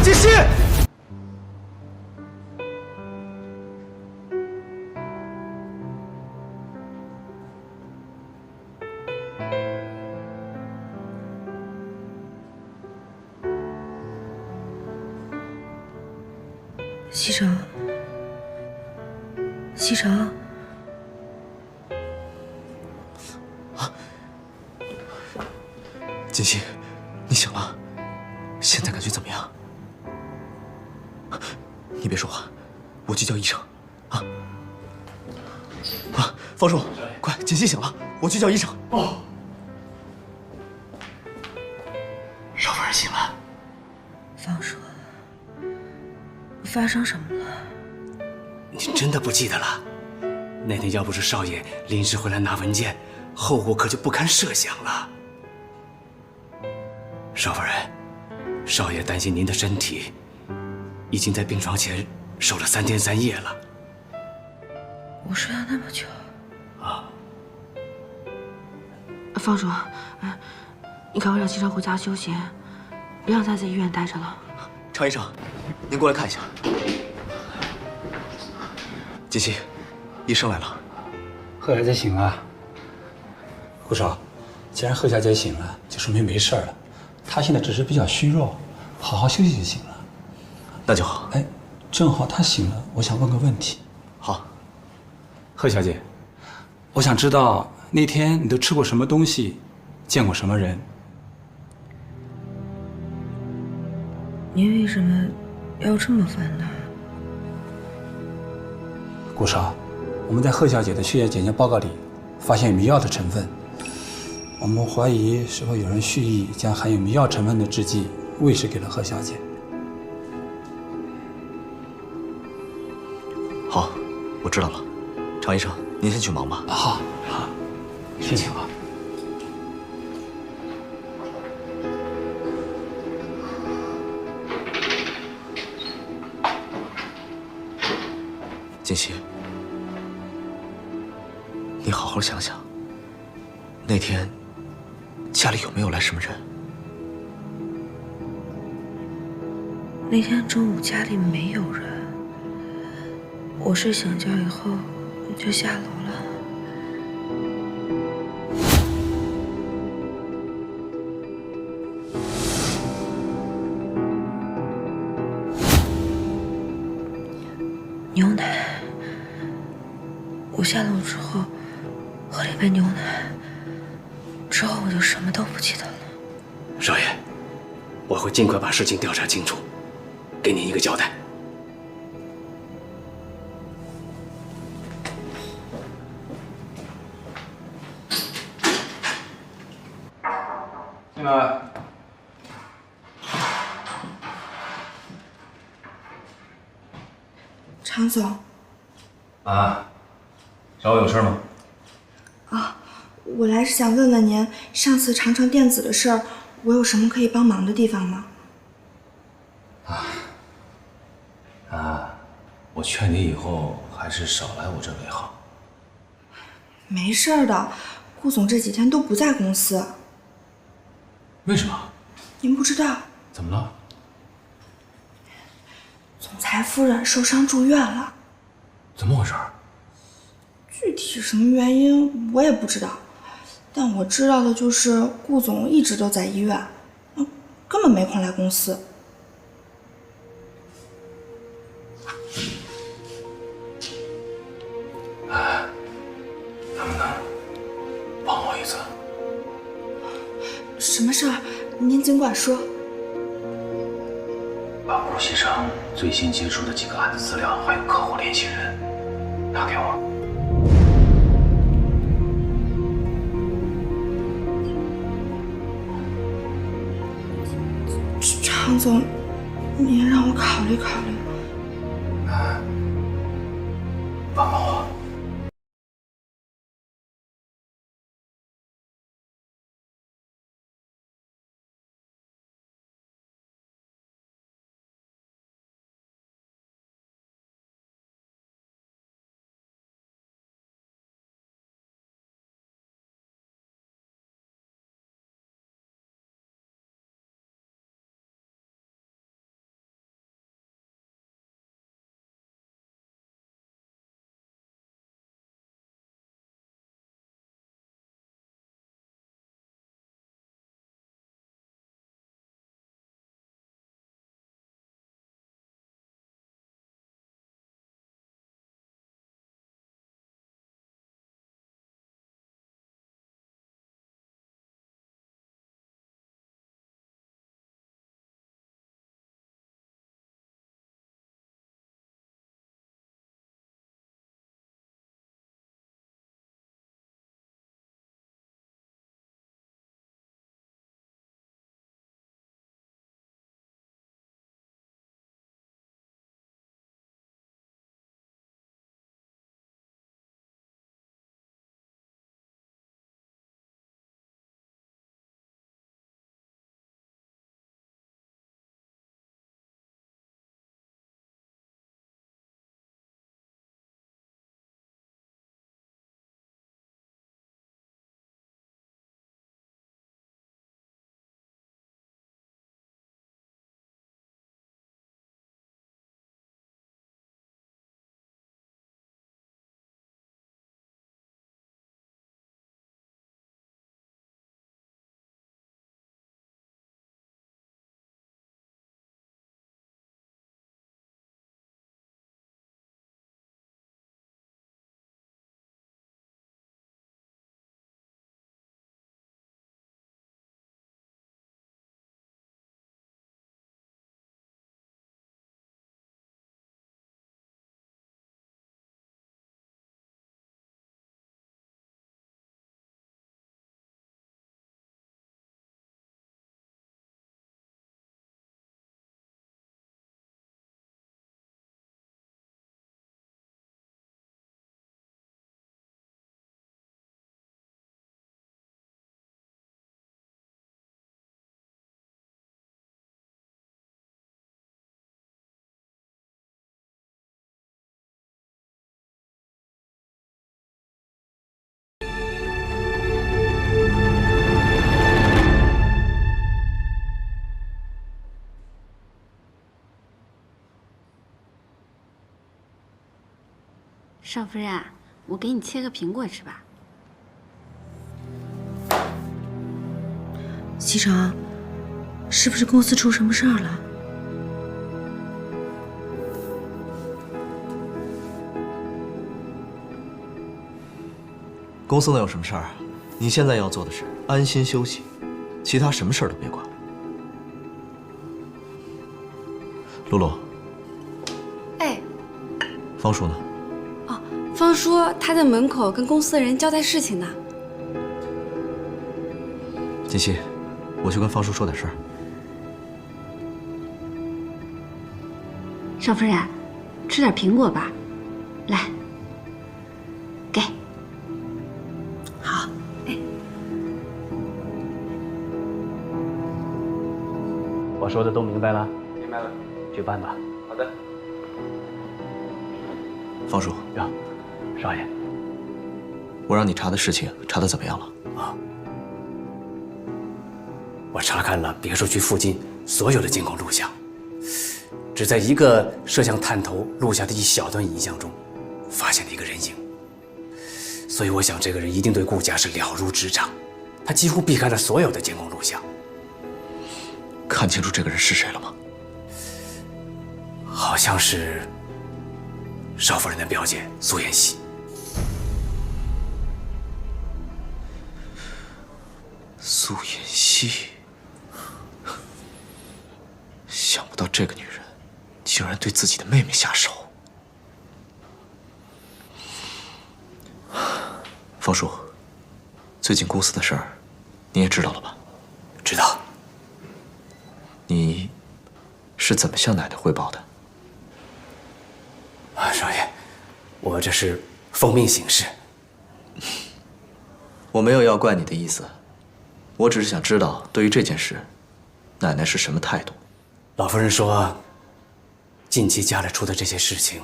锦溪。西城，西城，锦溪，你醒了，现在感觉怎么样？你别说话，我去叫医生。方叔，快，锦溪醒了，我去叫医生。哦。少夫人醒了。方叔，发生什么了？你真的不记得了？那天要不是少爷临时回来拿文件，后果可就不堪设想了。少夫人，少爷担心您的身体，已经在病床前守了3天3夜了。我睡了那么久。方叔，你赶快让西城回家休息，别让他在医院待着了。常医生，您过来看一下。锦溪，医生来了。贺小姐醒了。顾少，既然贺小姐醒了，就说明没事了。她现在只是比较虚弱，好好休息就行了。那就好。哎，正好她醒了，我想问个问题。好。贺小姐，我想知道那天你都吃过什么东西，见过什么人？您为什么要这么问呢？顾少，我们在贺小姐的血液检验报告里发现有迷药的成分，我们怀疑是否有人蓄意将含有迷药成分的制剂喂食给了贺小姐。好，我知道了。常医生，您先去忙吧。好，谢谢啊。锦溪，你好好想想，那天家里有没有来什么人？那天中午家里没有人，我睡醒觉以后就下楼了。牛奶，我下楼之后喝了一杯牛奶，之后我就什么都不记得了。少爷，我会尽快把事情调查清楚，给您一个交代。进来。常总。啊，找我有事吗？我来是想问问您，上次长城电子的事儿，我有什么可以帮忙的地方吗？我劝你以后还是少来我这为好。没事儿的，顾总这几天都不在公司。为什么？您不知道，怎么了？总裁夫人受伤住院了。怎么回事？具体什么原因我也不知道，但我知道的就是顾总一直都在医院，根本没空来公司。能不能帮我一次？什么事儿？您尽管说。把顾西城最新接触的几个案子资料，还有客户联系人，拿给我。常总，您让我考虑考虑。帮帮我。少夫人，我给你切个苹果吃吧。西城，是不是公司出什么事儿了？公司能有什么事儿啊？你现在要做的是安心休息，其他什么事儿都别管。露露。哎。方叔呢？哦，方叔他在门口跟公司的人交代事情呢。锦溪，我去跟方叔说点事儿。少夫人，吃点苹果吧，来，给。好，我说的都明白了？明白了，去办吧。好的。方叔，呀，少爷，我让你查的事情查得怎么样了？啊，我查看了别墅区附近所有的监控录像，只在一个摄像探头录下的一小段影像中，发现了一个人影。所以我想，这个人一定对顾家是了如指掌，他几乎避开了所有的监控录像。看清楚这个人是谁了吗？好像是少夫人的表姐苏妍希。苏妍希，想不到这个女人竟然对自己的妹妹下手。方叔，最近公司的事儿，你也知道了吧？知道。你是怎么向奶奶汇报的？啊，少爷，我这是奉命行事。我没有要怪你的意思，我只是想知道对于这件事，奶奶是什么态度。老夫人说，近期家里出的这些事情，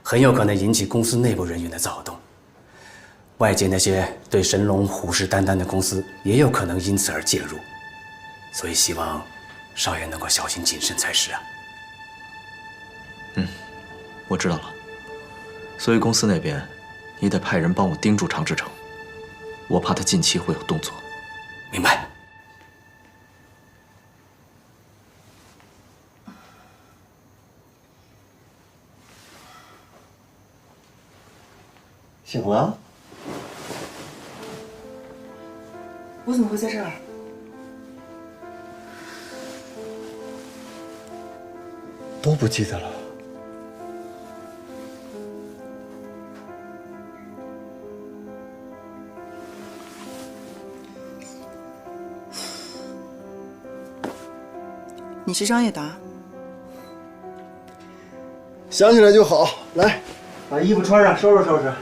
很有可能引起公司内部人员的躁动，外界那些对神龙虎视眈眈的公司也有可能因此而介入，所以希望少爷能够小心谨慎才是啊。我知道了，所以公司那边，你得派人帮我盯住常志成，我怕他近期会有动作。明白。醒了？我怎么会在这儿？都不记得了。你是张叶达？想起来就好。来，把衣服穿上，收拾收拾，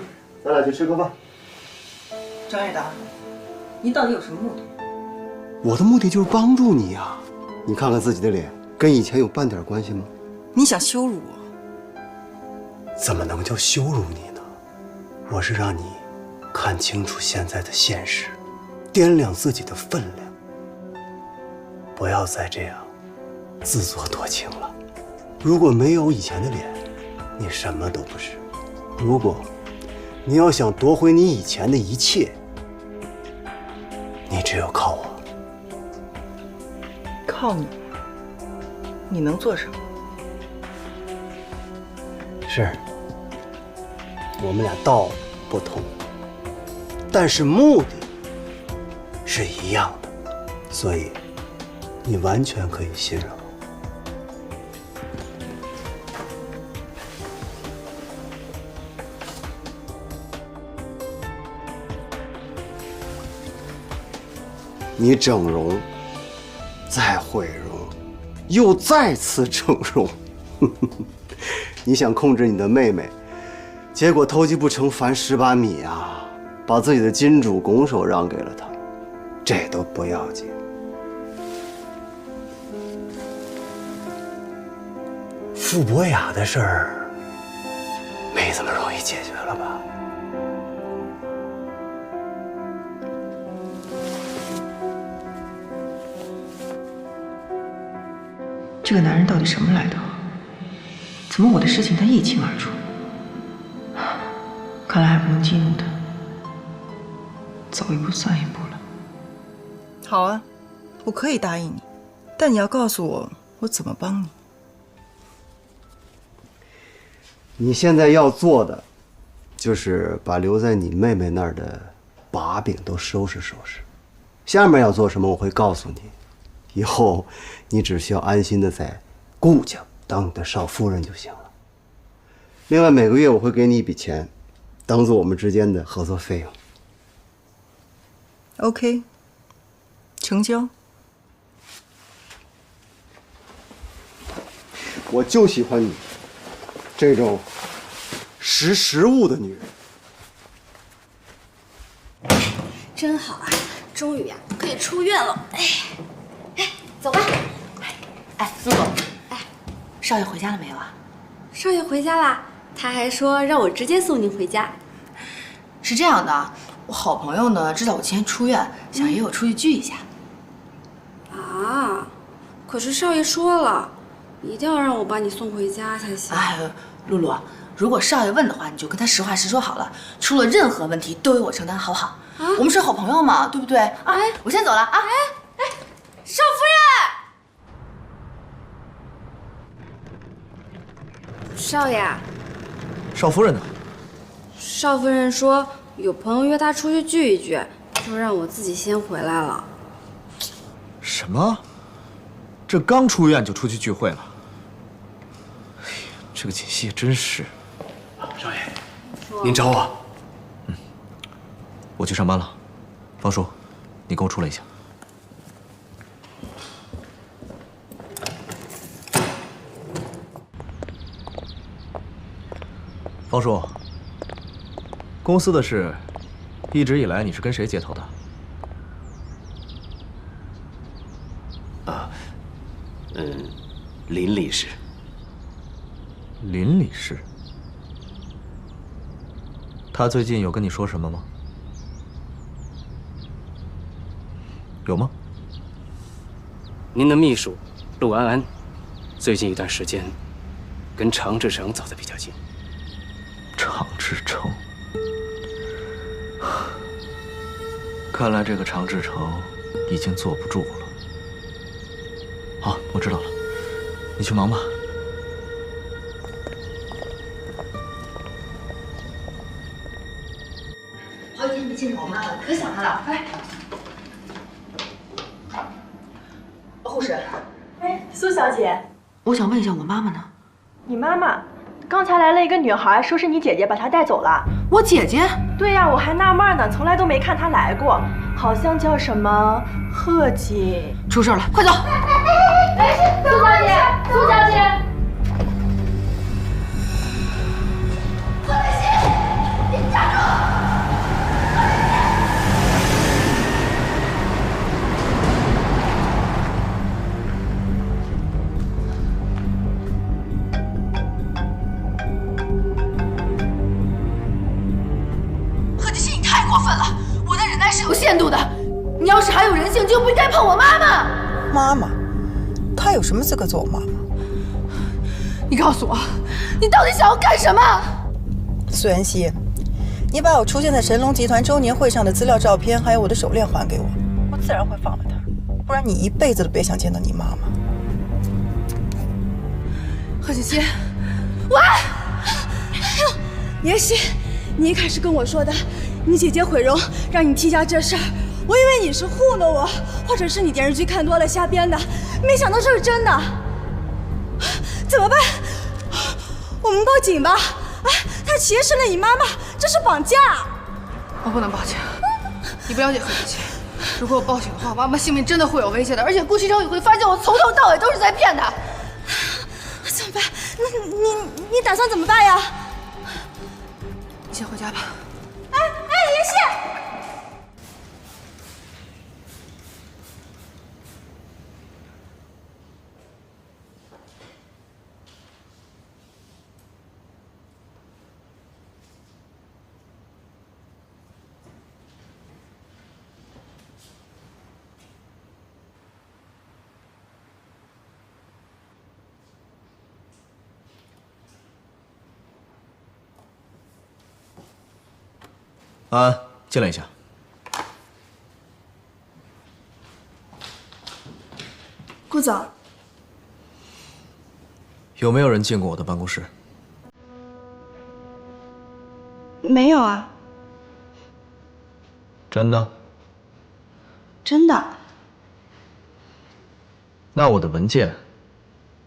咱俩去吃个饭。张叶达，你到底有什么目的？我的目的就是帮助你呀。你看看自己的脸，跟以前有半点关系吗？你想羞辱我？怎么能叫羞辱你呢？我是让你看清楚现在的现实，掂量自己的分量，不要再这样自作多情了。如果没有以前的脸，你什么都不是。如果你要想夺回你以前的一切，你只有靠我。靠你？你能做什么？是，我们俩道不同，但是目的是一样的，所以你完全可以信任我。你整容，再毁容，又再次整容，你想控制你的妹妹，结果偷鸡不成反18米啊！把自己的金主拱手让给了她，这都不要紧。傅博雅的事儿，没这么容易解决了吧？这个男人到底什么来头？怎么我的事情他一清二楚？看来还不能激怒他，走一步算一步了。好啊，我可以答应你，但你要告诉我我怎么帮你。你现在要做的，就是把留在你妹妹那儿的把柄都收拾收拾。下面要做什么，我会告诉你。以后你只需要安心的在顾家当你的少夫人就行了。另外，每个月我会给你一笔钱，当做我们之间的合作费用。OK， 成交。我就喜欢你这种识时务的女人。真好啊，终于呀可以出院了。走吧。哎，陆总，少爷回家了没有啊？少爷回家啦，他还说让我直接送您回家。是这样的，我好朋友呢知道我今天出院，想约我出去聚一下。啊，可是少爷说了，一定要让我把你送回家才行。哎，露露，如果少爷问的话，你就跟他实话实说好了，出了任何问题都由我承担，好不好？啊，我们是好朋友嘛，对不对？啊，我先走了啊。少夫人，少爷，少夫人呢？少夫人说有朋友约她出去聚一聚，就让我自己先回来了。什么？这刚出院就出去聚会了？哎呀，这个锦溪也真是。少爷，您找我？我去上班了。方叔，你跟我出来一下。方叔，公司的事，一直以来你是跟谁接头的？林理事。林理事，他最近有跟你说什么吗？有吗？您的秘书陆安安，最近一段时间跟常志成走得比较近。常志成，看来这个常志成已经坐不住了。好，我知道了，你去忙吧。好几天没见着我妈了，可想她了。哎，护士，哎，苏小姐，我想问一下我妈妈呢？你妈妈刚才来了一个女孩，说是你姐姐把她带走了。我姐姐？对呀，我还纳闷呢，从来都没看她来过，好像叫什么贺锦。出事了，快走！哎，苏小姐，苏小姐。有限度的，你要是还有人性，就不应该碰我妈妈。妈妈，她有什么资格做我妈妈？你告诉我，你到底想要干什么？苏妍希，你把我出现在神龙集团周年会上的资料照片，还有我的手链还给我，我自然会放了她。不然你一辈子都别想见到你妈妈。贺锦熙，喂！妍希，你一开始跟我说的，你姐姐毁容让你替下这事儿，我以为你是糊弄我，或者是你电视剧看多了瞎编的，没想到这是真的。怎么办？我们报警吧！哎，他劫持了你妈妈，这是绑架。我不能报警，你不了解贺锦熙。如果我报警的话，妈妈性命真的会有危险的，而且顾西城也会发现我从头到尾都是在骗他。怎么办？那你打算怎么办呀？你先回家吧。哎，妍希。安安，进来一下。顾总，有没有人进过我的办公室？没有啊。真的？真的。那我的文件，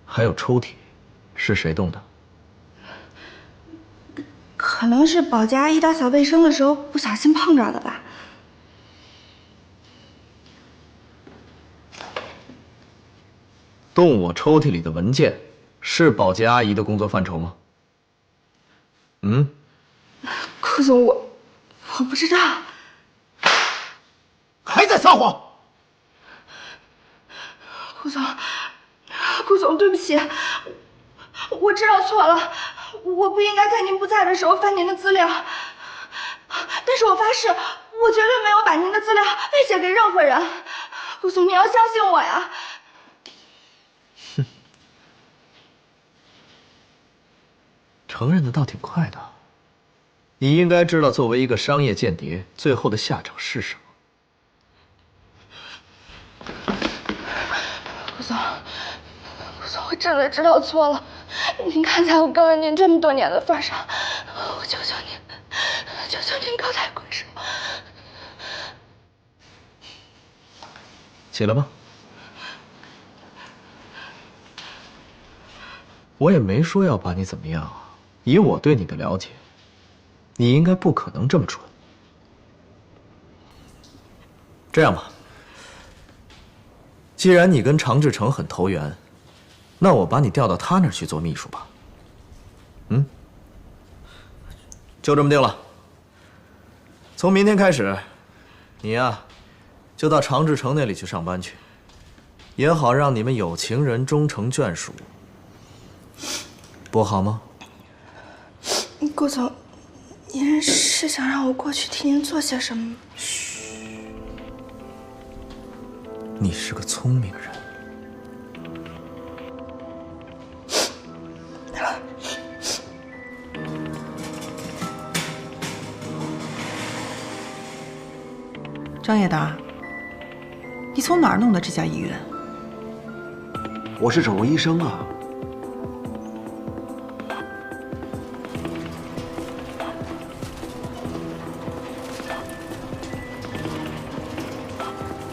还有抽屉，是谁动的？可能是保洁阿姨打扫卫生的时候不小心碰着了吧。动我抽屉里的文件，是保洁阿姨的工作范畴吗？嗯？顾总，我不知道。还在撒谎！顾总，对不起，我知道错了，我不应该在您不在的时候翻您的资料。但是我发誓，我绝对没有把您的资料外泄给任何人。顾总，你要相信我呀！哼，承认的倒挺快的。你应该知道，作为一个商业间谍，最后的下场是什么。顾总，我真的知道错了。您看在我跟了您这么多年的份上，我求求您高抬贵手。起来吧。我也没说要把你怎么样啊。以我对你的了解，你应该不可能这么蠢。这样吧，既然你跟常志成很投缘，那我把你调到他那儿去做秘书吧。嗯，就这么定了。从明天开始，你呀，就到常志成那里去上班去，也好让你们有情人终成眷属，不好吗？顾总，您是想让我过去替您做些什么吗？嘘，你是个聪明人。张叶达，你从哪儿弄的这家医院？我是整容医生啊。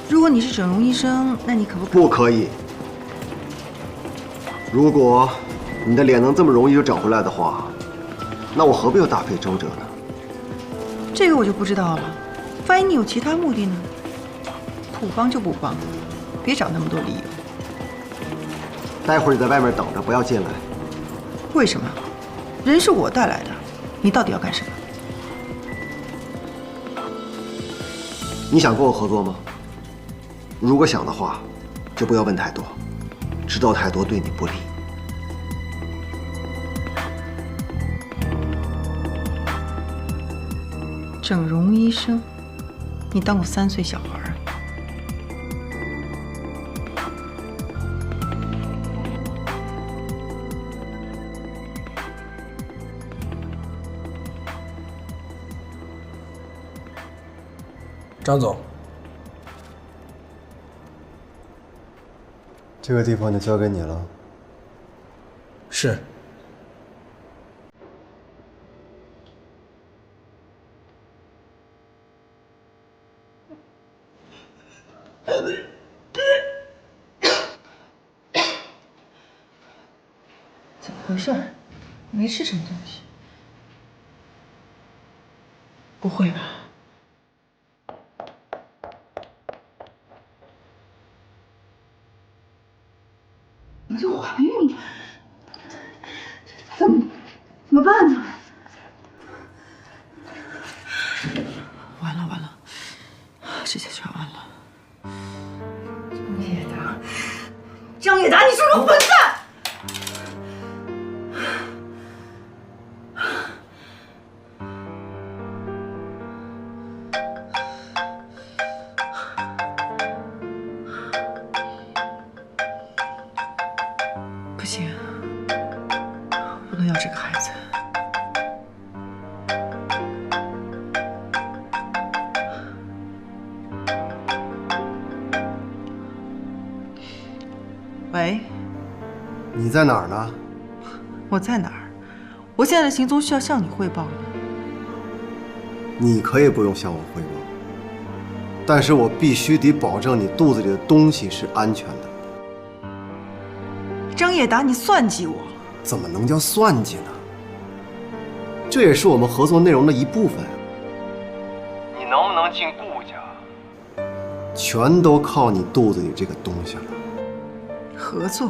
如果你是整容医生，那你可不不可以。如果你的脸能这么容易就长回来的话，那我何必要大费周折呢？这个我就不知道了。万一你有其他目的呢？不帮就不帮，别找那么多理由。待会儿你在外面等着，不要进来。为什么？人是我带来的，你到底要干什么？你想跟我合作吗？如果想的话，就不要问太多，知道太多对你不利。整容医生，你当我3岁小孩啊？张总，这个地方就交给你了。是。怎么回事？没吃什么东西？不会吧？我就怀孕了，怎么办呢？完了，这下全完了。张叶达，你是个混蛋！不行，不能要这个孩子。喂，你在哪儿呢？我在哪儿？我现在的行踪需要向你汇报吗？你可以不用向我汇报，但是我必须得保证你肚子里的东西是安全的。张叶达，你算计我？怎么能叫算计呢？这也是我们合作内容的一部分。你能不能进顾家，全都靠你肚子里这个东西了。合作？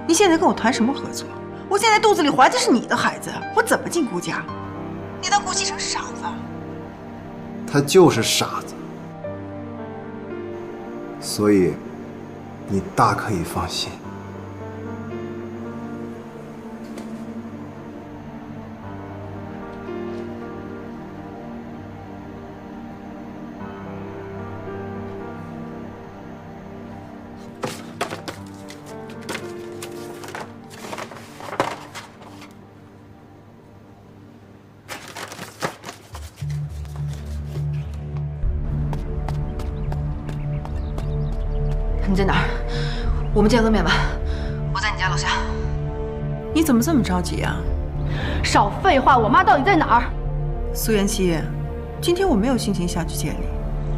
你现在跟我谈什么合作？我现在肚子里怀的是你的孩子，我怎么进顾家？你当顾西城是傻子？他就是傻子，所以你大可以放心。你在哪儿？我们见个面吧。我在你家楼下。你怎么这么着急啊？少废话，我妈到底在哪儿？苏妍希，今天我没有心情下去见你。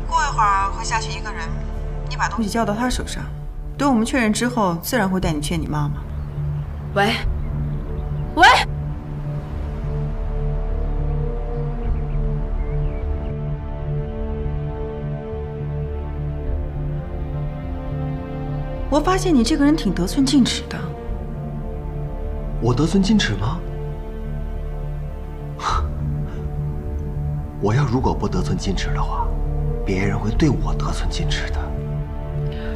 过一会儿会下去一个人，你把东西交到他手上，等我们确认之后，自然会带你见你妈妈。喂，喂。我发现你这个人挺得寸进尺的。我得寸进尺吗？我要如果不得寸进尺的话，别人会对我得寸进尺的。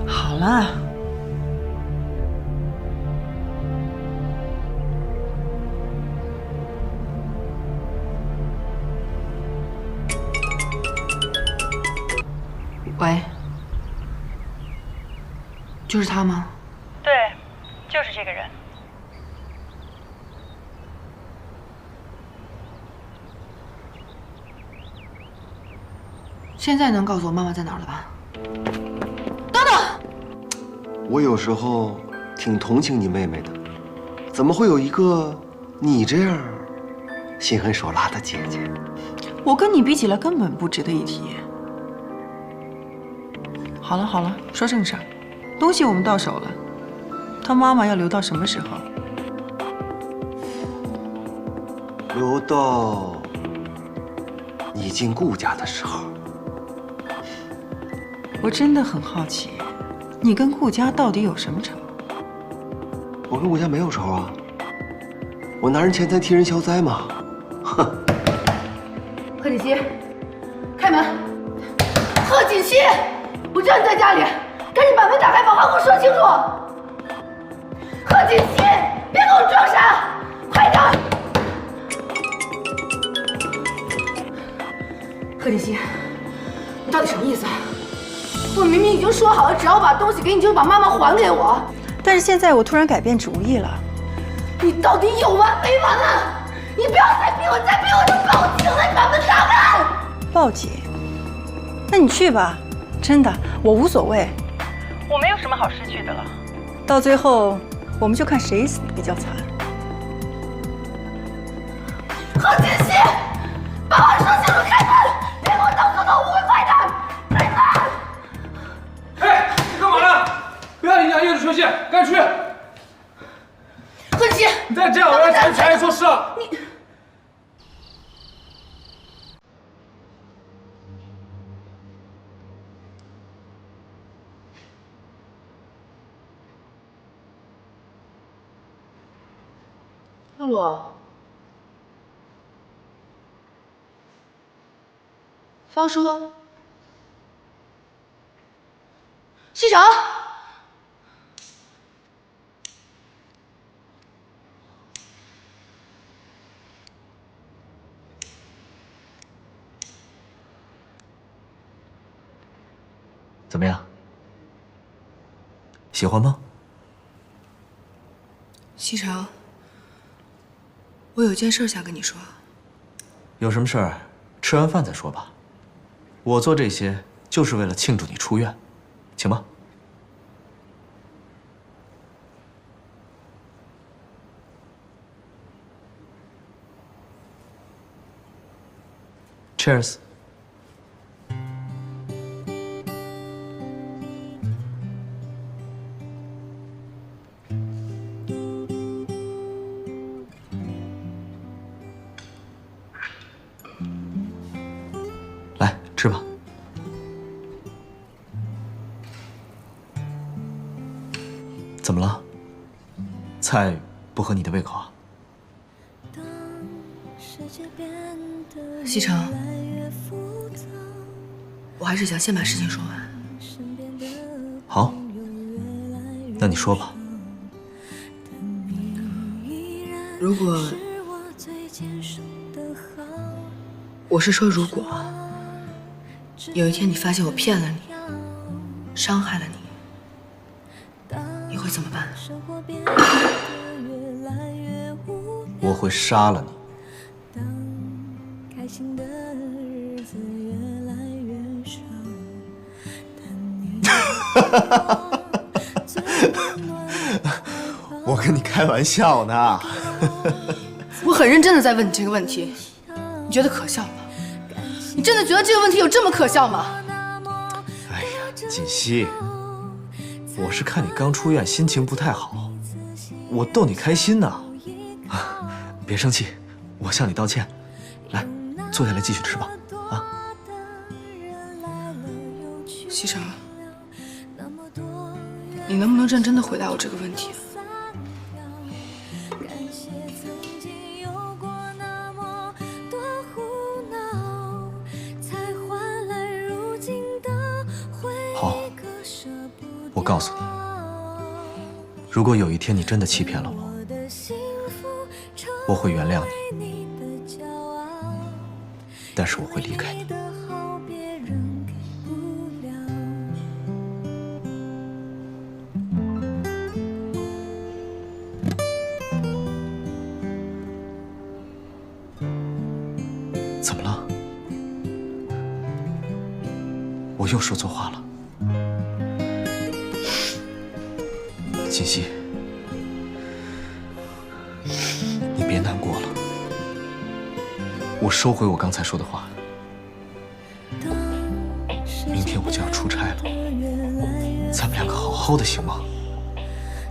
好了，喂，就是他吗？对，就是这个人。现在能告诉我妈妈在哪儿了吧？我有时候挺同情你妹妹的，怎么会有一个你这样心狠手辣的姐姐？我跟你比起来根本不值得一提。好了好了，说正事儿，东西我们到手了，他妈妈要留到什么时候？留到你进顾家的时候。我真的很好奇，你跟顾家到底有什么仇？我跟顾家没有仇啊，我拿人钱财替人消灾嘛。哼。贺锦熙，开门！贺锦熙，我知道你在家里，赶紧把门打开，把话给我说清楚。贺锦熙，别给我装傻，快点！贺锦熙，你到底什么意思？我明明已经说好了，只要我把东西给你，就把妈妈还给我。但是现在我突然改变主意了。你到底有完没完啊？你不要再逼我，再逼我就报警了！你把门打开！报警？那你去吧，真的，我无所谓。我没有什么好失去的了。到最后，我们就看谁死的比较惨。贺锦熙，把话说清楚，开门！别给我当做误会，快点！开门！哎，你干嘛呢？不要影响业主休息，赶紧去！贺锦熙，你再这样，我要检举强业措施了。你。露露，方叔，西城，怎么样？喜欢吗？西城，我有件事想跟你说。有什么事儿，吃完饭再说吧。我做这些就是为了庆祝你出院，请吧。Cheers。来，吃吧。怎么了？菜不合你的胃口啊？西城，我还是想先把事情说完。好，那你说吧。如果，我是说如果，有一天你发现我骗了你，伤害了你，你会怎么办？我会杀了你。我跟你开玩笑呢。我很认真的在问你这个问题，你觉得可笑吗？你真的觉得这个问题有这么可笑吗？哎呀，锦溪，我是看你刚出院，心情不太好，我逗你开心呢。别生气，我向你道歉。来，坐下来继续吃吧。啊，西城，你能不能认真的回答我这个问题？好，我告诉你，如果有一天你真的欺骗了我，我会原谅你，但是我会离开你。怎么了？我又说错话了。锦溪，你别难过了，我收回我刚才说的话。明天我就要出差了，咱们两个好好的行吗？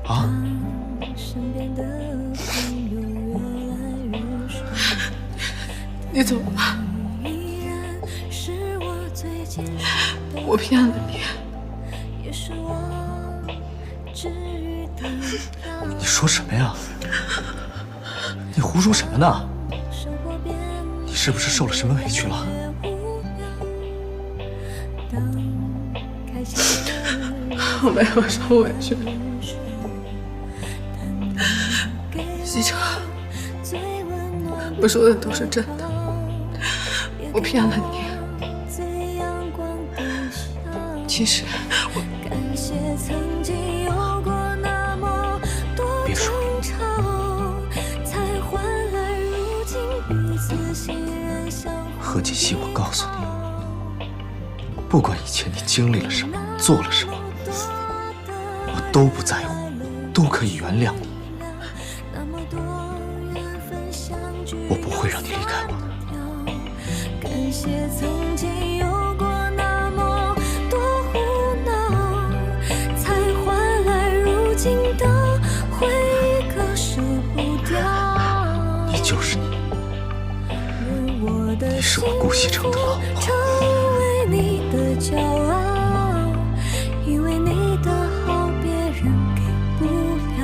啊？你怎么了？我骗了你。你说什么呀？你胡说什么呢？你是不是受了什么委屈了？我没有受委屈。西城，我说的都是真的，我骗了你。其实我……别说了。何锦溪，我告诉你，不管以前你经历了什么，做了什么，我都不在乎，都可以原谅你。我不会让你离开我的。感谢曾经有过那么多胡闹，才换来如今的回忆，可舍不掉。你就是你，你是我顾西城的老婆。成为你的骄傲，因为你的好别人给不了，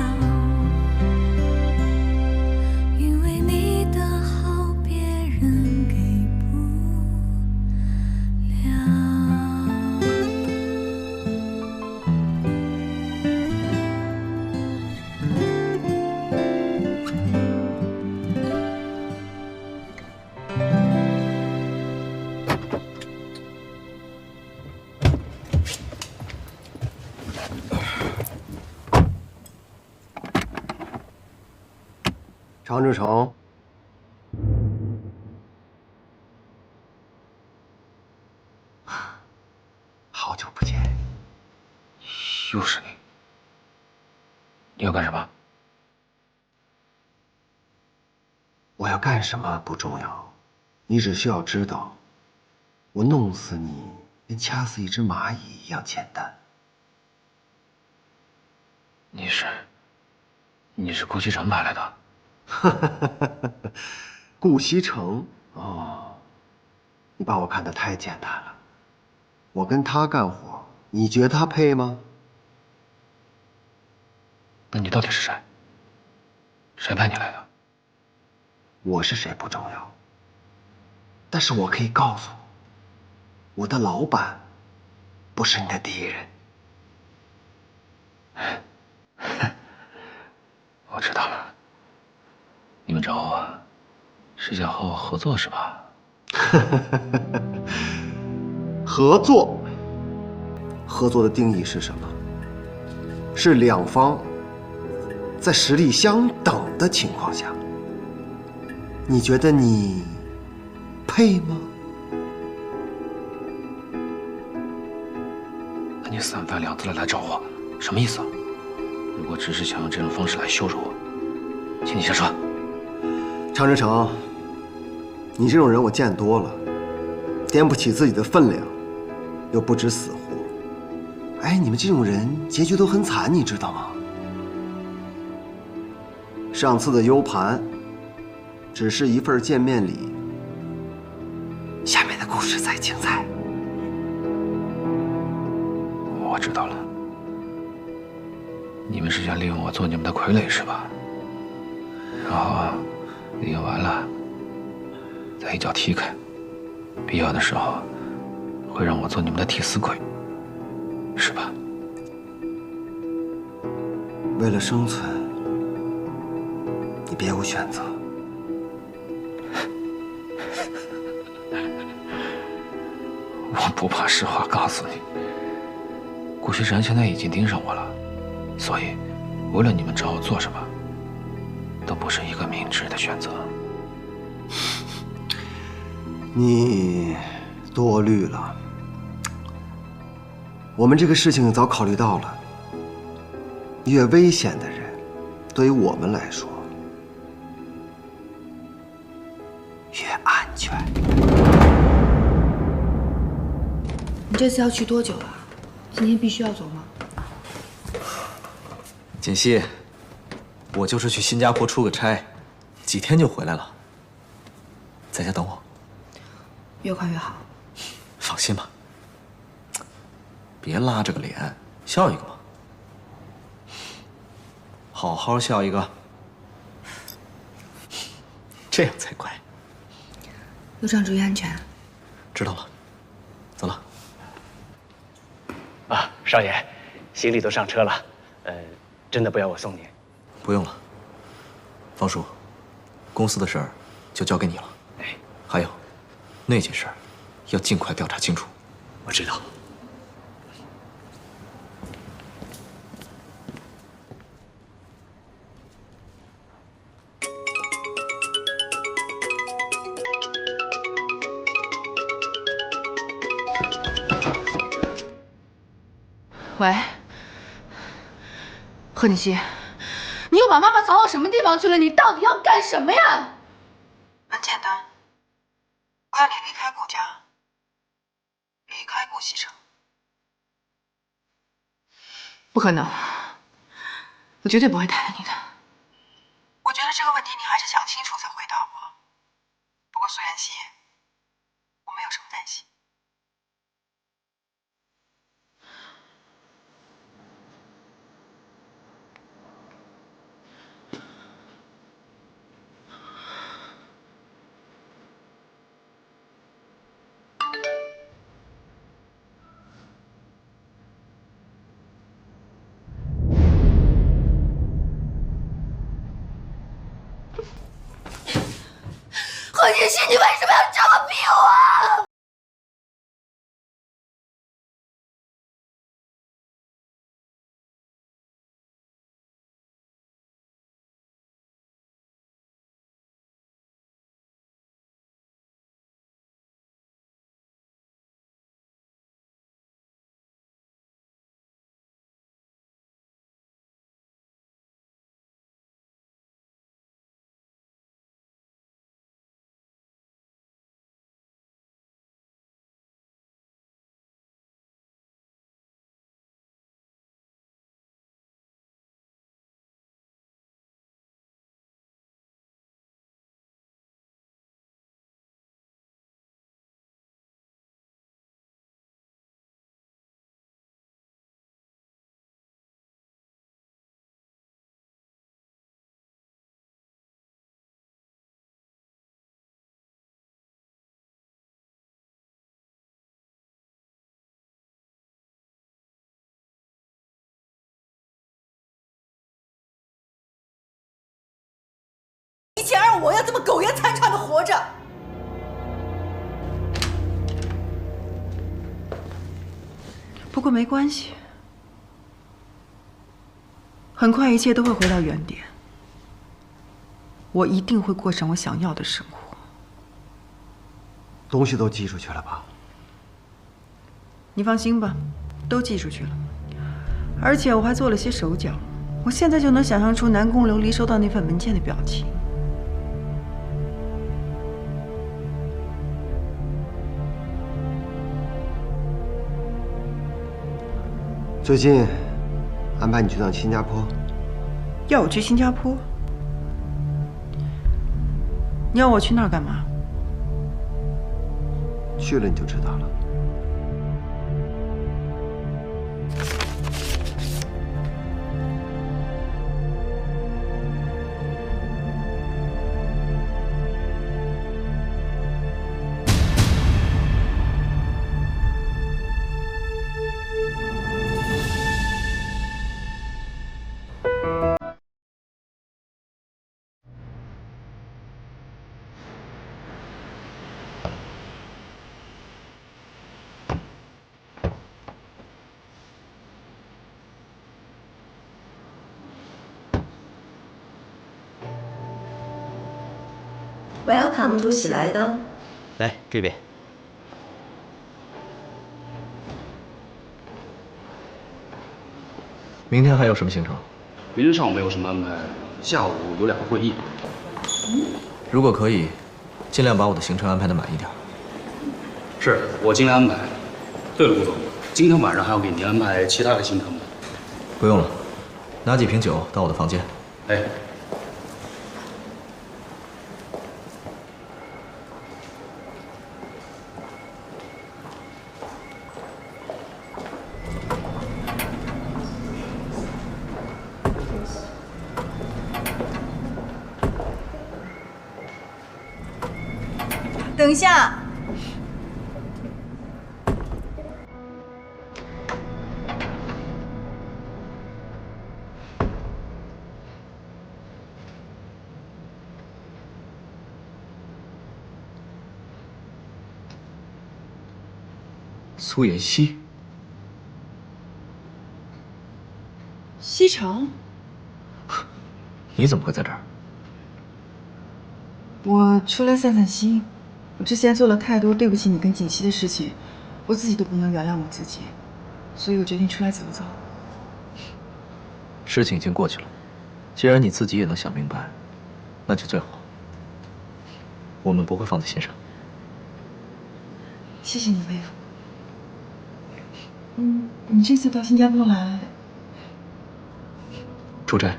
因为你的好别人给不常志成，好久不见，又是你，你要干什么？我要干什么不重要，你只需要知道，我弄死你跟掐死一只蚂蚁一样简单。你是顾西城派来的？顾西城哦，你把我看得太简单了。我跟他干活，你觉得他配吗？那你到底是谁？谁派你来的？我是谁不重要，但是我可以告诉我的老板不是你的敌人。我知道了，你们找我是想和我合作是吧？合作，合作的定义是什么？是两方在实力相等的情况下，你觉得你配吗？那你三番两次的来找我，什么意思？如果只是想用这种方式来羞辱我，请你下车。常志成，你这种人我见多了，掂不起自己的分量，又不知死活。哎，你们这种人结局都很惨，你知道吗？上次的 U 盘只是一份见面礼，下面的故事再精彩。我知道了，你们是想利用我做你们的傀儡是吧？然后利用完了，再一脚踢开，必要的时候会让我做你们的替死鬼，是吧？为了生存，你别无选择。我不怕实话告诉你，顾西城现在已经盯上我了，所以无论你们找我做什么，都不是一个明智的选择。你多虑了，我们这个事情早考虑到了，越危险的人，对于我们来说越安全。你这次要去多久啊？今天必须要走吗？锦溪，我就是去新加坡出个差，几天就回来了，在家等我。越快越好。放心吧，别拉着个脸，笑一个嘛，好好笑一个，这样才乖。路上注意安全。知道了，走了。啊，少爷，行李都上车了，真的不要我送您？不用了，方叔，公司的事儿就交给你了。哎，还有，那件事儿要尽快调查清楚。我知道。喂，贺锦熙，你又把妈妈藏到什么地方去了？你到底要干什么呀？很简单，我要你离开顾家，离开顾西城。不可能，我绝对不会答应你的。我觉得这个问题你还是想清楚再回答我。不过苏妍希，我没有什么担心。贺锦熙，你为什么要这么逼我？让我要这么苟延残喘的活着。不过没关系，很快一切都会回到原点。我一定会过上我想要的生活。东西都寄出去了吧？你放心吧，都寄出去了。而且我还做了些手脚，我现在就能想象出南宫琉璃收到那份文件的表情。最近安排你去趟新加坡，要我去新加坡？你要我去那儿干嘛？去了你就知道了。Welcome to 喜来登。来这边。明天还有什么行程？明天上午没有什么安排，下午有2个会议。如果可以，尽量把我的行程安排的满一点。是我尽量安排。对了，顾总，今天晚上还要给您安排其他的行程吗？不用了，拿几瓶酒到我的房间。哎。等一下，苏妍希，西城，你怎么会在这儿？我出来散散心。我之前做了太多对不起你跟锦溪的事情，我自己都不能原谅我自己，所以我决定出来走走。事情已经过去了，既然你自己也能想明白，那就最好。我们不会放在心上。谢谢你，妹夫。你这次到新加坡来，出差。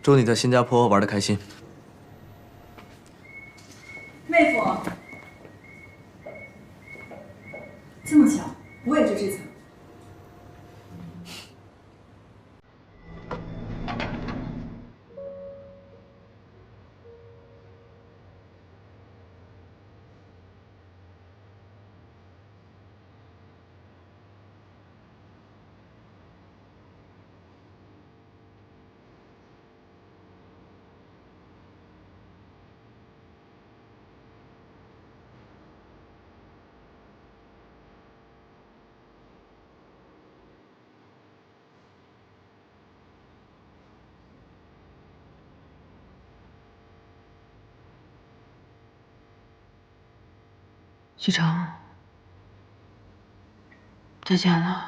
祝你在新加坡玩得开心。妹夫，这么巧，我也住这层。许成，再见了。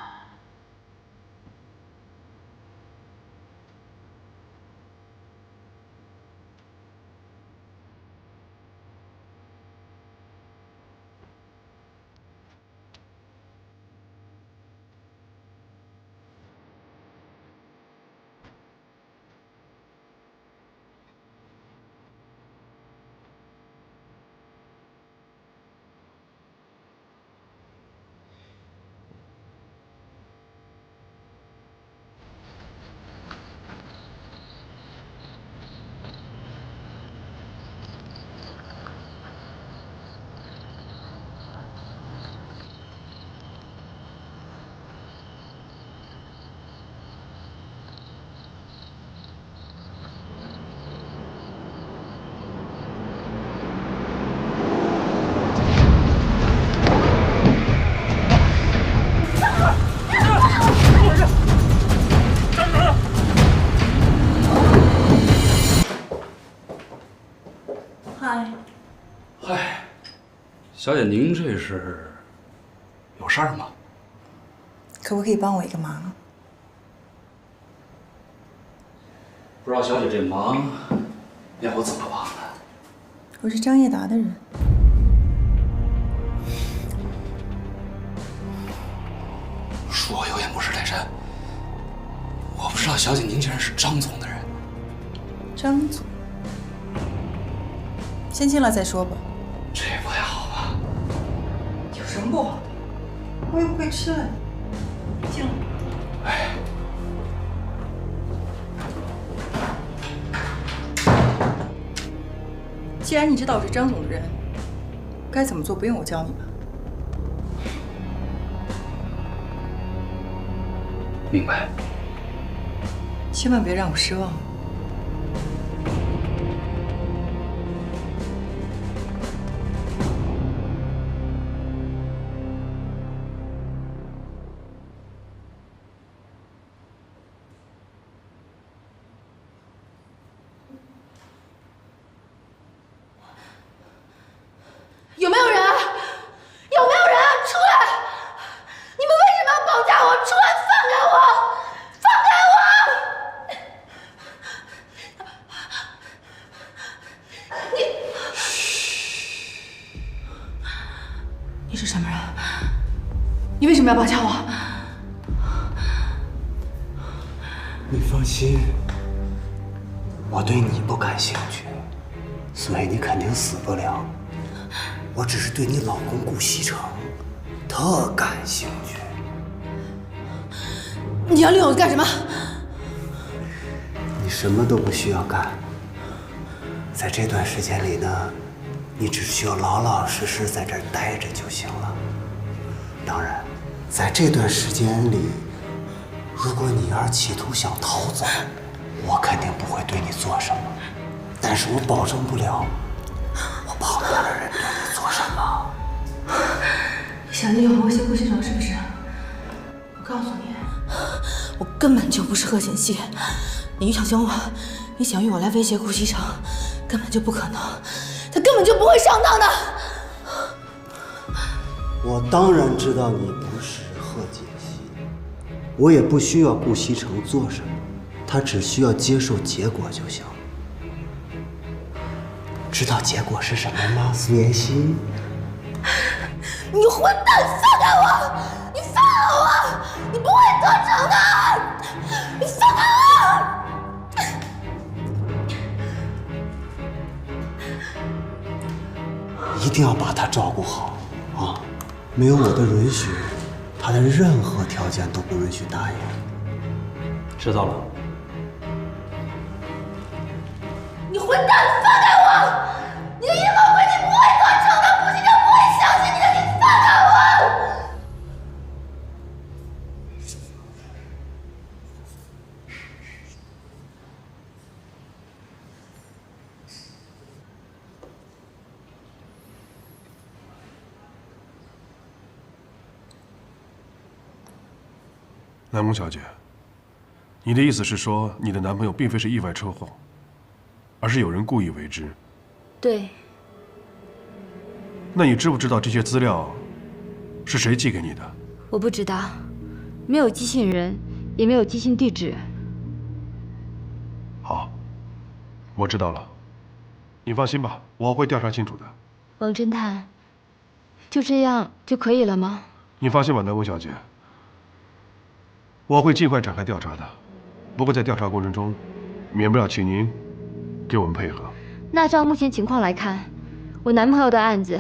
嗨，嗨，小姐，您这是有事儿吗？可不可以帮我一个忙啊？不知道小姐这忙要我怎么帮呢？我是张叶达的人。恕我有眼不识泰山，我不知道小姐您竟然是张总的人。张总，先进来再说吧。这不太好吧？有什么不好？我又不会吃了你。进来。哎。既然你知道我是张总的人，该怎么做不用我教你吧？明白。千万别让我失望。有没有人？有没有人？出来！你们为什么要绑架我？出来，放开我！放开我！你是什么人？你为什么要绑架我？你放心，我对你不感兴趣，所以你肯定死不了。我只是对你老公顾西城特感兴趣。你要令我干什么？你什么都不需要干，在这段时间里呢，你只需要老老实实在这儿待着就行了。当然，在这段时间里，如果你要是企图想逃走，我肯定不会对你做什么，但是我保证不了我旁边的人对你做什么。你想利用我威胁顾先生是不是？我告诉你，我根本就不是贺锦熙。你想凶我，你想用我来威胁顾西城，根本就不可能，他根本就不会上当的。我当然知道你不是贺锦熙，我也不需要顾西城做什么，他只需要接受结果就行。知道结果是什么吗，苏妍希？你混蛋，放开我！你放开我！你不会得逞的！你放开我！一定要把他照顾好啊！没有我的允许，他的任何条件都不允许答应。知道了。你混蛋，放开我！你的阴谋诡计不会得逞的，顾西城不会相信你的，你放开我！南宫小姐，你的意思是说，你的男朋友并非是意外车祸，而是有人故意为之？对。那你知不知道这些资料是谁寄给你的？我不知道，没有寄信人，也没有寄信地址。好，我知道了。你放心吧，我会调查清楚的。王侦探，就这样就可以了吗？你放心吧，南宫小姐，我会尽快展开调查的。不过在调查过程中，免不了请您给我们配合。那照目前情况来看，我男朋友的案子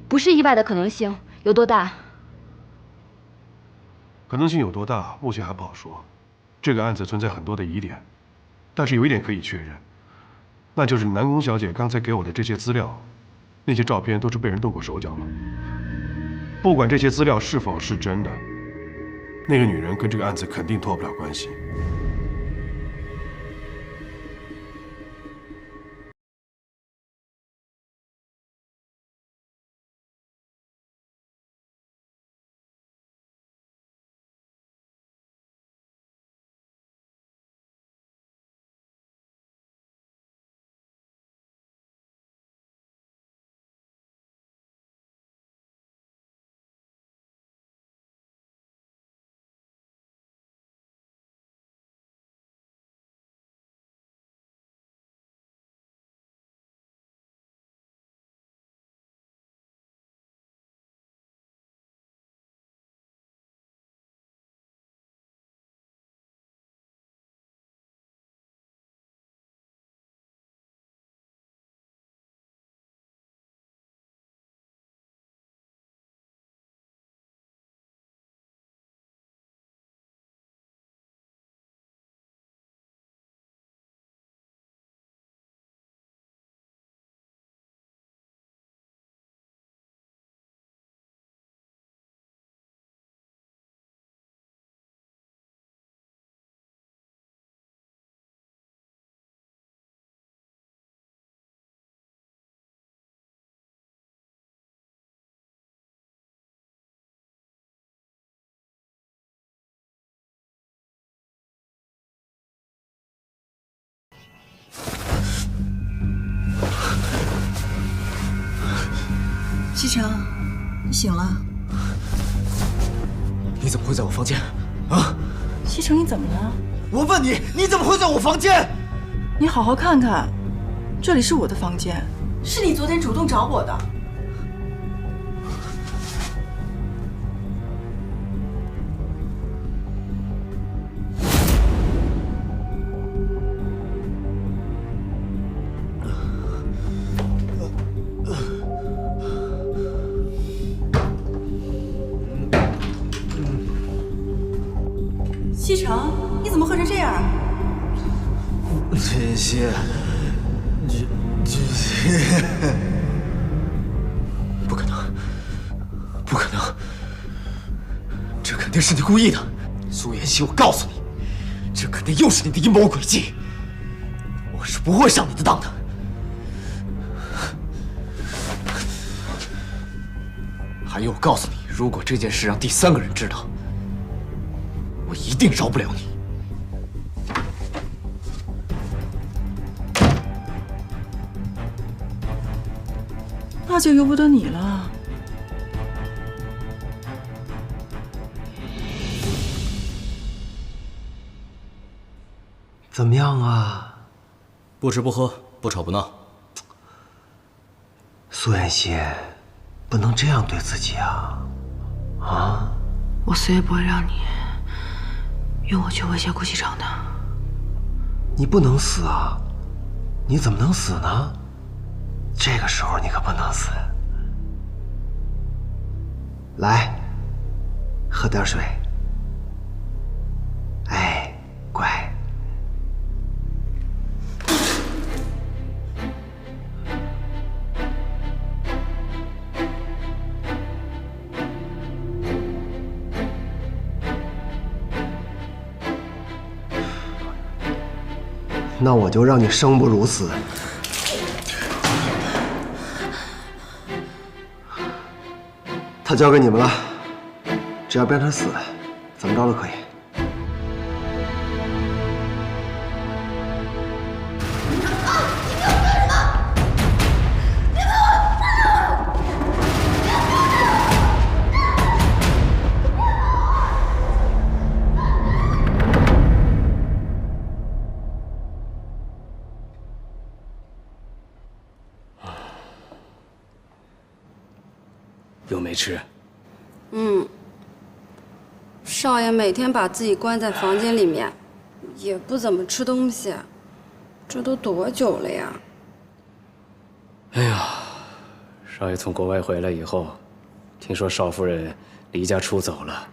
不是意外的可能性有多大？可能性有多大，目前还不好说。这个案子存在很多的疑点，但是有一点可以确认，那就是南宫小姐刚才给我的这些资料，那些照片都是被人动过手脚了。不管这些资料是否是真的，那个女人跟这个案子肯定脱不了关系。西城，你醒了？你怎么会在我房间？啊！西城，你怎么了？我问你，你怎么会在我房间？你好好看看，这里是我的房间，是你昨天主动找我的。西城，你怎么喝成这样啊？锦溪，不可能，不可能，这肯定是你故意的，苏妍希，我告诉你，这肯定又是你的阴谋诡计，我是不会上你的当的。还有，我告诉你，如果这件事让第3个人知道，我一定饶不了你。那就由不得你了。怎么样啊？不吃不喝，不吵不闹。苏妍希，不能这样对自己啊！啊！我死也不会让你用我去威胁顾西城的。你不能死啊！你怎么能死呢？这个时候你可不能死。来，喝点水。哎，乖。那我就让你生不如死。他交给你们了，只要变成死，怎么着都可以。又没吃。少爷每天把自己关在房间里面，也不怎么吃东西，这都多久了呀？哎呀，少爷从国外回来以后，听说少夫人离家出走了，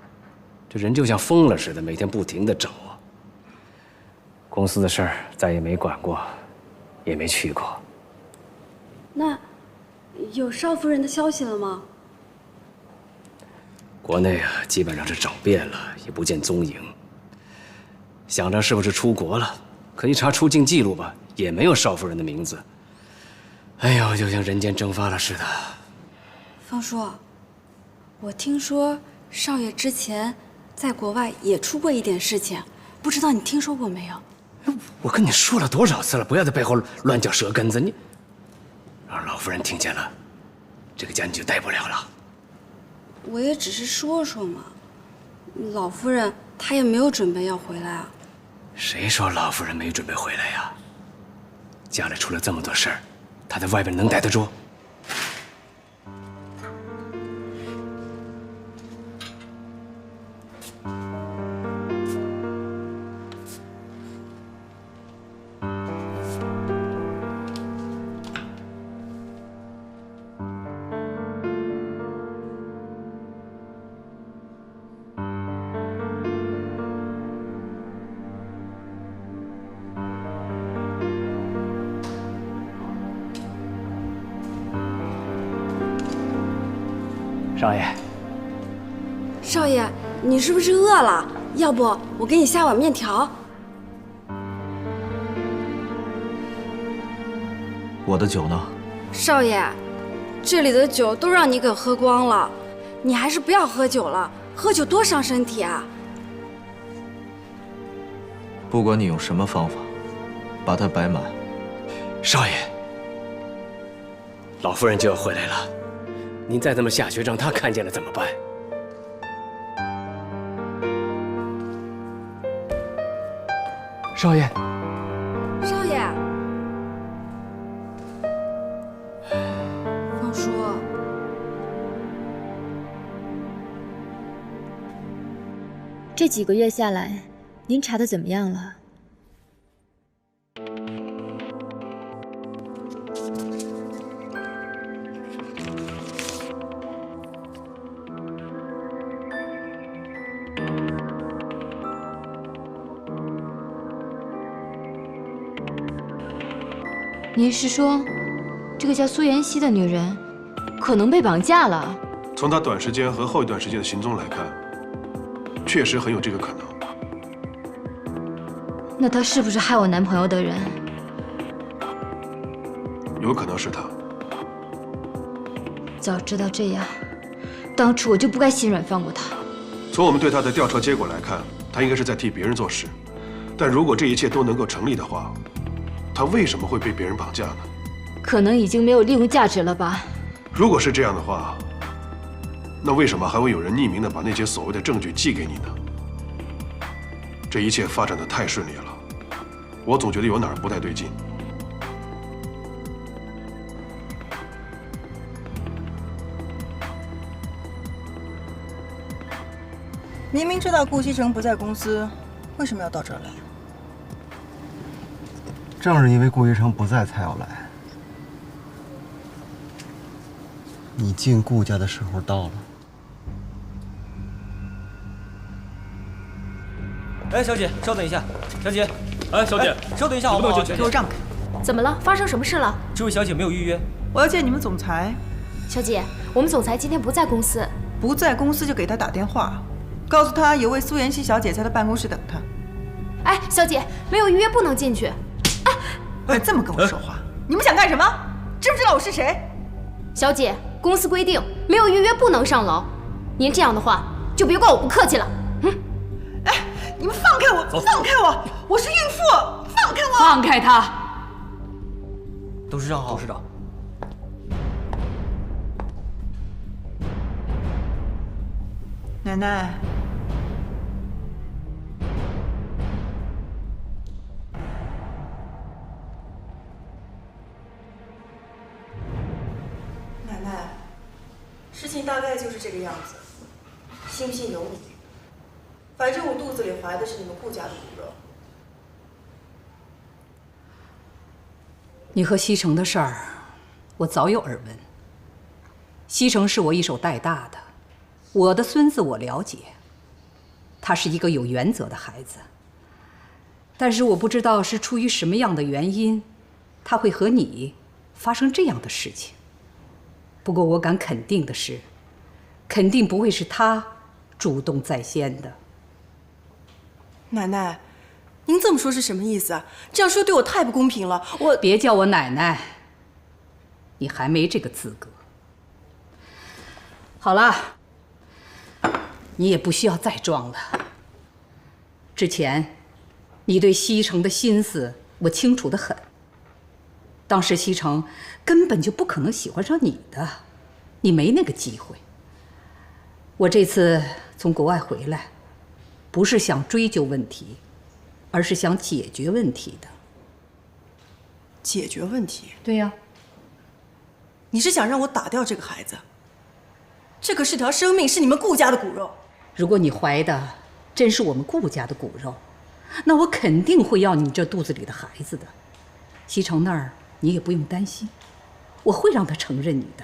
这人就像疯了似的，每天不停地找啊。公司的事儿再也没管过，也没去过。那有少夫人的消息了吗？国内啊，基本上是找遍了，也不见踪影。想着是不是出国了，可一查出境记录吧，也没有少夫人的名字。哎呦，就像人间蒸发了似的。方叔，我听说少爷之前在国外也出过一点事情，不知道你听说过没有？我跟你说了多少次了，不要在背后乱嚼舌根子，你让老夫人听见了，这个家你就待不了了。我也只是说说嘛，老夫人她也没有准备要回来啊。谁说老夫人没准备回来呀？家里出了这么多事儿，她在外边能待得住？少爷，少爷，你是不是饿了？要不我给你下碗面条。我的酒呢？少爷，这里的酒都让你给喝光了，你还是不要喝酒了，喝酒多伤身体啊！不管你用什么方法，把它摆满。少爷，老夫人就要回来了。您再这么下去，让他看见了怎么办？少爷，少爷，方叔，这几个月下来，您查的怎么样了？您是说，这个叫苏妍希的女人可能被绑架了？从她短时间和后一段时间的行踪来看，确实很有这个可能。那她是不是害我男朋友的人？有可能是她。早知道这样，当初我就不该心软放过她。从我们对她的调查结果来看，她应该是在替别人做事。但如果这一切都能够成立的话，她为什么会被别人绑架呢？可能已经没有利用价值了吧？如果是这样的话，那为什么还会有人匿名的把那些所谓的证据寄给你呢？这一切发展的太顺利了，我总觉得有哪儿不太对劲。明明知道顾西城不在公司，为什么要到这儿来？正是因为顾西城不在，才要来。你进顾家的时候到了。哎，小姐，稍等一下。小姐，哎，小姐，稍等一下，好不好？给我让开！怎么了？发生什么事了？这位小姐没有预约。我要见你们总裁。小姐，我们总裁今天不在公司。不在公司就给他打电话，告诉他有位苏妍希小姐在他办公室等他。哎，小姐，没有预约不能进去。哎，这么跟我说话，你们想干什么？知不知道我是谁？小姐，公司规定没有预约不能上楼。您这样的话，就别怪我不客气了。哎，你们放开我！放开我！我是孕妇，放开我！放开他！董事长好。董事长。奶奶。奶奶，事情大概就是这个样子，信不信由你。反正我肚子里怀的是你们顾家的骨肉。你和西城的事儿，我早有耳闻。西城是我一手带大的，我的孙子我了解，他是一个有原则的孩子。但是我不知道是出于什么样的原因，他会和你发生这样的事情。不过我敢肯定的是，肯定不会是他主动在先的。奶奶，您这么说是什么意思啊？这样说对我太不公平了。我别叫我奶奶，你还没这个资格。好了，你也不需要再装了。之前你对西城的心思我清楚得很。当时西城根本就不可能喜欢上你的，你没那个机会。我这次从国外回来，不是想追究问题，而是想解决问题的。解决问题？对呀。你是想让我打掉这个孩子？这可是条生命，是你们顾家的骨肉。如果你怀的真是我们顾家的骨肉，那我肯定会要你这肚子里的孩子的。西城那儿你也不用担心，我会让他承认你的。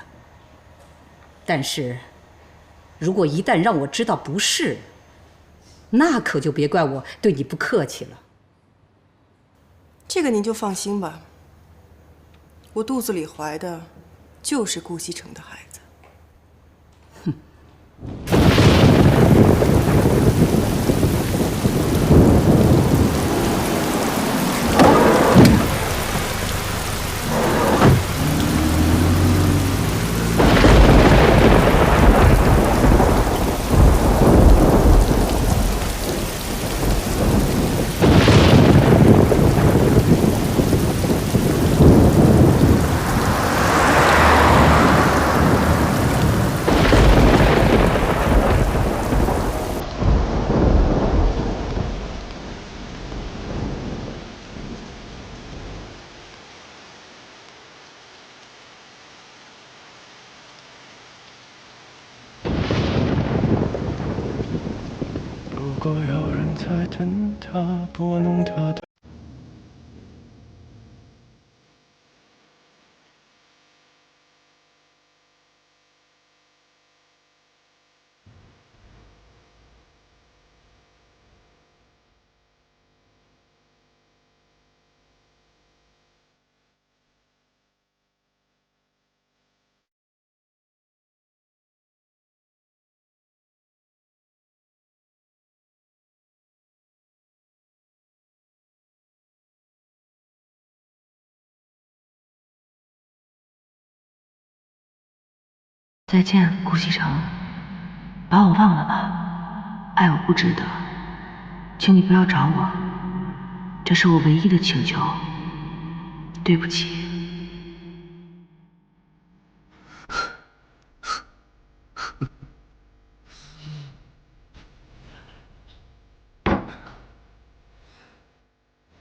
但是，如果一旦让我知道不是，那可就别怪我对你不客气了。这个您就放心吧，我肚子里怀的就是顾西城的孩子。哼。果有人在等他，拨弄他的。再见，顾西城，把我忘了吧，爱我不值得，请你不要找我，这是我唯一的请求，对不起。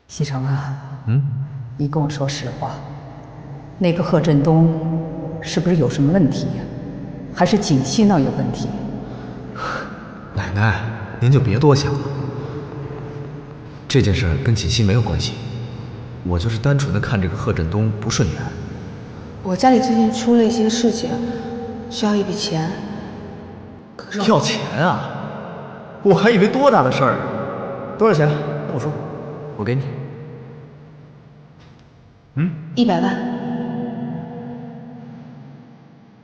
西城啊，你跟我说实话，那个贺振东是不是有什么问题呀？还是锦溪那儿有问题？奶奶，您就别多想了，这件事跟锦溪没有关系，我就是单纯的看这个贺振东不顺眼。我家里最近出了一些事情，需要一笔钱。可是要钱啊？我还以为多大的事儿，多少钱？跟我说，我给你。100万。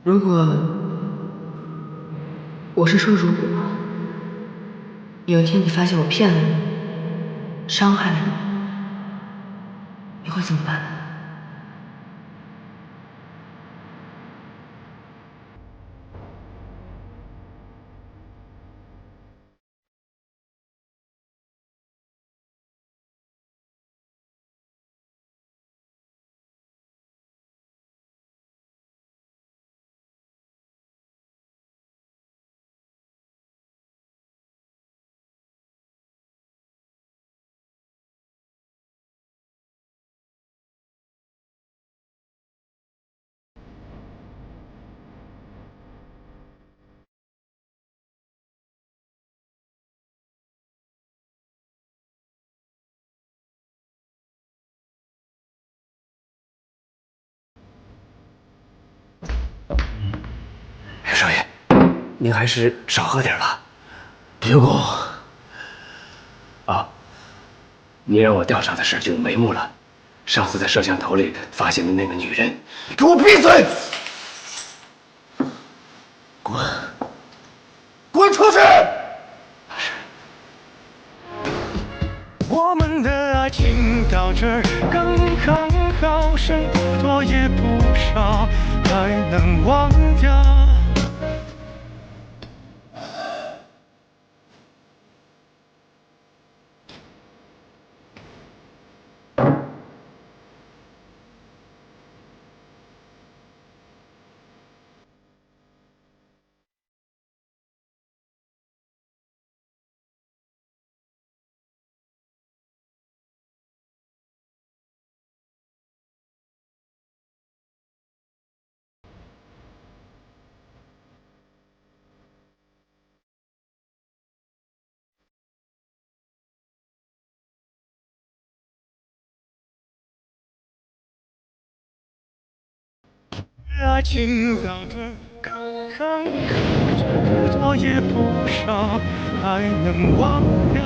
如果，我是说如果，有一天你发现我骗了你，伤害了你，你会怎么办？少爷，您还是少喝点吧。别管我。啊，你让我调查的事就有眉目了。上次在摄像头里发现的那个女人，你给我闭嘴！滚！滚出去！我们的爱情到这儿刚刚好，剩不多也不少，还能忘掉。爱情到这刚刚好，剩不多也不少，还能忘掉。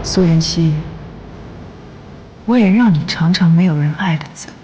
苏妍希，我也让你尝尝没有人爱的滋味。